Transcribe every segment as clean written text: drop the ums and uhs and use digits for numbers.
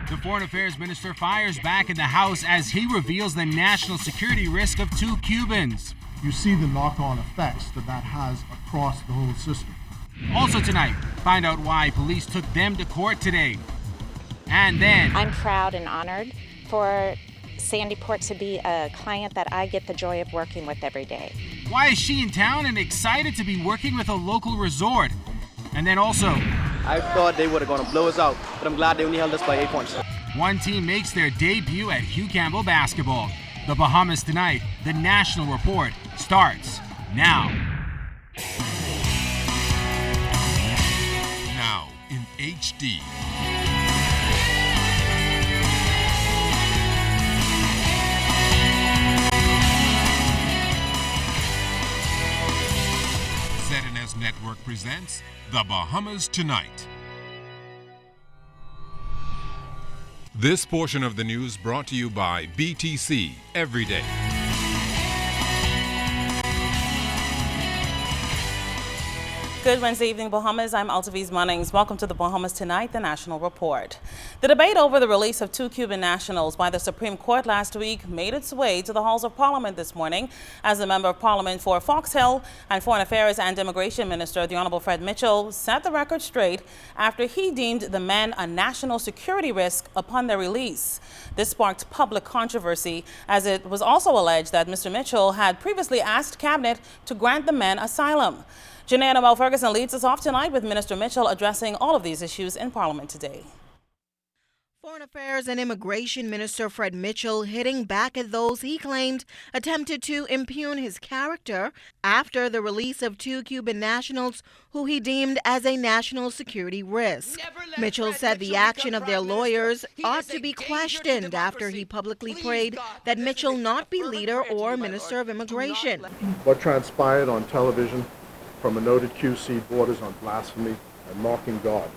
The Foreign Affairs Minister fires back in the House as he reveals the national security risk of 2 Cubans. You see the knock-on effects that has across the whole system. Also tonight, find out why police took them to court today. And then... I'm proud and honored for Sandy Port to be a client that I get the joy of working with every day. Why is she in town and excited to be working with a local resort? And then also... I thought they would have gone to blow us out, but I'm glad they only held us by 8 points. One team makes their debut at Hugh Campbell basketball. The Bahamas tonight. The National Report starts now. Now in HD. ZNS Network presents The Bahamas Tonight. This portion of the news brought to you by BTC Every Day. Good Wednesday evening, Bahamas. I'm Altaviz Munnings. Welcome to the Bahamas Tonight, the National Report. The debate over the release of 2 Cuban nationals by the Supreme Court last week made its way to the halls of Parliament this morning as the Member of Parliament for Fox Hill and Foreign Affairs and Immigration Minister, the Honorable Fred Mitchell, set the record straight after he deemed the men a national security risk upon their release. This sparked public controversy as it was also alleged that Mr. Mitchell had previously asked Cabinet to grant the men asylum. Janae Noel Ferguson leads us off tonight with Minister Mitchell addressing all of these issues in Parliament today. Foreign Affairs and Immigration Minister Fred Mitchell hitting back at those he claimed attempted to impugn his character after the release of 2 Cuban nationals who he deemed as a national security risk. Mitchell said the action of their lawyers ought to be questioned after he publicly prayed that Mitchell not be leader or Minister of Immigration. What transpired on television from a noted QC borders on blasphemy and mocking God.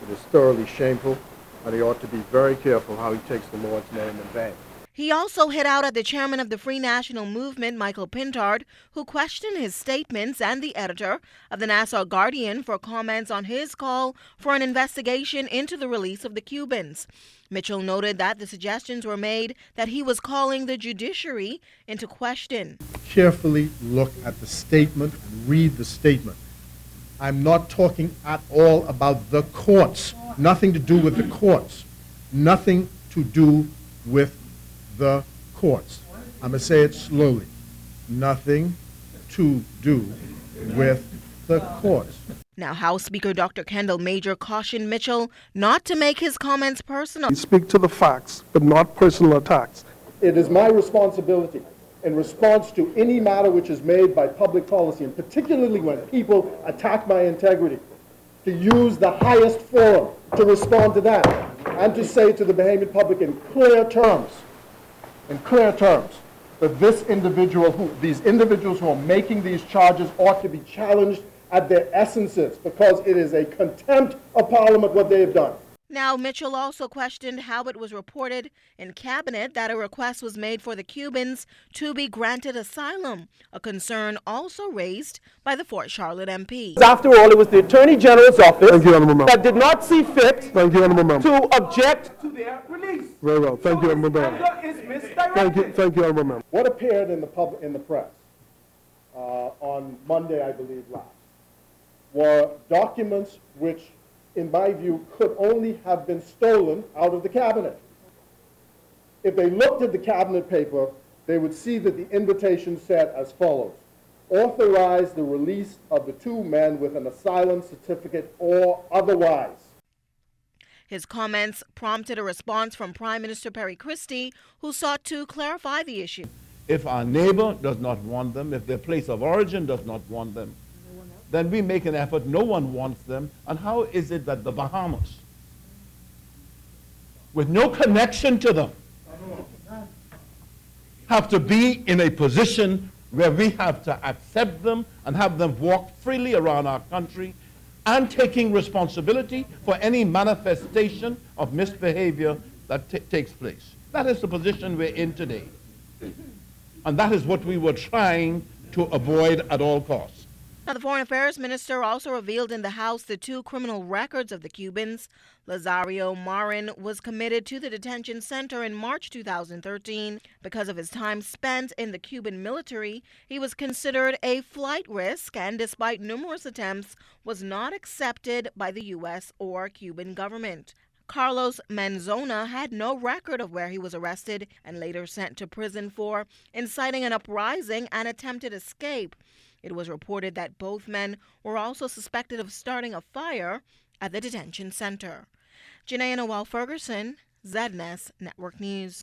It is thoroughly shameful, and he ought to be very careful how he takes the Lord's name in vain. He also hit out at the chairman of the Free National Movement, Michael Pintard, who questioned his statements, and the editor of the Nassau Guardian for comments on his call for an investigation into the release of the Cubans. Mitchell noted that the suggestions were made that he was calling the judiciary into question. Carefully look at the statement and read the statement. I'm not talking at all about the courts. Nothing to do with the courts. Nothing to do with the courts. I'm going to say it slowly. Nothing to do with the courts. Now, House Speaker Dr. Kendall Major cautioned Mitchell not to make his comments personal. Speak to the facts, but not personal attacks. It is my responsibility in response to any matter which is made by public policy, and particularly when people attack my integrity, to use the highest forum to respond to that and to say to the Bahamian public in clear terms, that these individuals who are making these charges ought to be challenged at their essences, because it is a contempt of Parliament what they have done. Now, Mitchell also questioned how it was reported in Cabinet that a request was made for the Cubans to be granted asylum, a concern also raised by the Fort Charlotte MP. After all, it was the Attorney General's office that did not see fit to object to their release. Very well. Thank you, Honourable Member. Thank you, Honourable Member. What appeared in the press on Monday, I believe, last, were documents which, in my view, could only have been stolen out of the Cabinet. If they looked at the Cabinet paper, they would see that the invitation said as follows: authorize the release of the 2 men with an asylum certificate or otherwise. His comments prompted a response from Prime Minister Perry Christie, who sought to clarify the issue. If our neighbor does not want them, if their place of origin does not want them, then we make an effort. No one wants them. And how is it that the Bahamas, with no connection to them, have to be in a position where we have to accept them and have them walk freely around our country and taking responsibility for any manifestation of misbehavior that takes place? That is the position we're in today. And that is what we were trying to avoid at all costs. Now, the Foreign Affairs Minister also revealed in the House the 2 criminal records of the Cubans. Lazario Marin was committed to the detention center in March 2013. Because of his time spent in the Cuban military, he was considered a flight risk and, despite numerous attempts, was not accepted by the U.S. or Cuban government. Carlos Manzona had no record of where he was arrested and later sent to prison for inciting an uprising and attempted escape. It was reported that both men were also suspected of starting a fire at the detention center. Janae Noel Ferguson, ZNS Network News.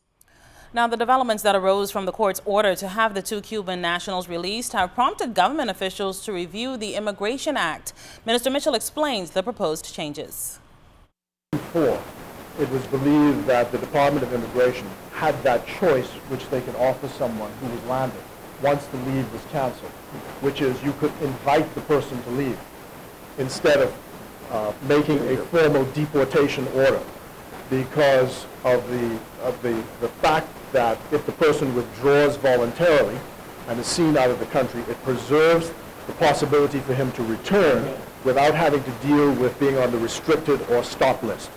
Now, the developments that arose from the court's order to have the 2 Cuban nationals released have prompted government officials to review the Immigration Act. Minister Mitchell explains the proposed changes. Before, it was believed that the Department of Immigration had that choice which they could offer someone who was landed once the leave was canceled, which is you could invite the person to leave instead of making a formal deportation order, because of the fact that if the person withdraws voluntarily and is seen out of the country, it preserves the possibility for him to return without having to deal with being on the restricted or stop list.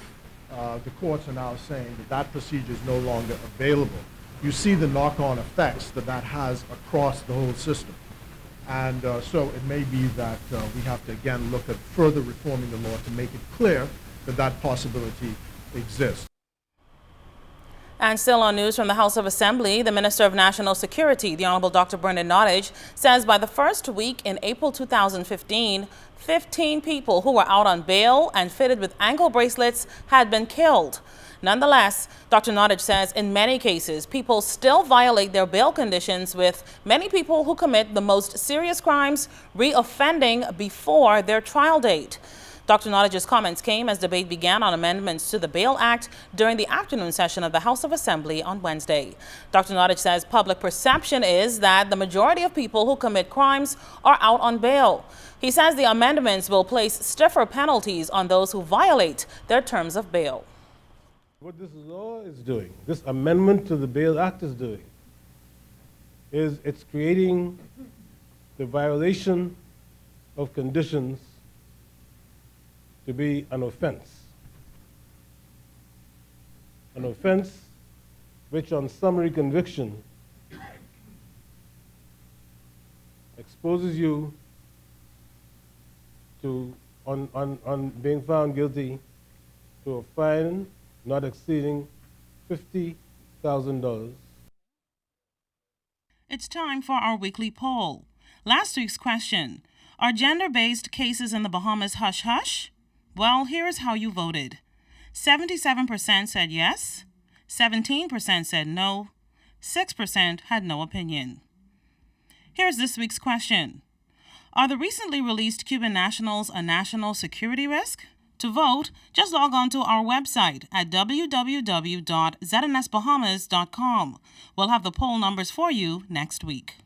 The courts are now saying that that procedure is no longer available. You see the knock-on effects that that has across the whole system. And so it may be that we have to again look at further reforming the law to make it clear that that possibility exists. And still on news from the House of Assembly, the Minister of National Security, the Honorable Dr. Bernard Nottage, says by the first week in April 2015, 15 people who were out on bail and fitted with ankle bracelets had been killed. Nonetheless, Dr. Nottage says in many cases, people still violate their bail conditions, with many people who commit the most serious crimes re-offending before their trial date. Dr. Nottage's comments came as debate began on amendments to the Bail Act during the afternoon session of the House of Assembly on Wednesday. Dr. Nottage says public perception is that the majority of people who commit crimes are out on bail. He says the amendments will place stiffer penalties on those who violate their terms of bail. What this law is doing, this amendment to the Bail Act is doing, is it's creating the violation of conditions to be an offense. An offense which on summary conviction exposes you to, on being found guilty, to a fine not exceeding $50,000. It's time for our weekly poll. Last week's question: are gender-based cases in the Bahamas hush-hush? Well, here's how you voted. 77% said yes, 17% said no, 6% had no opinion. Here's this week's question: are the recently released Cuban nationals a national security risk? To vote, just log on to our website at www.znsbahamas.com. We'll have the poll numbers for you next week.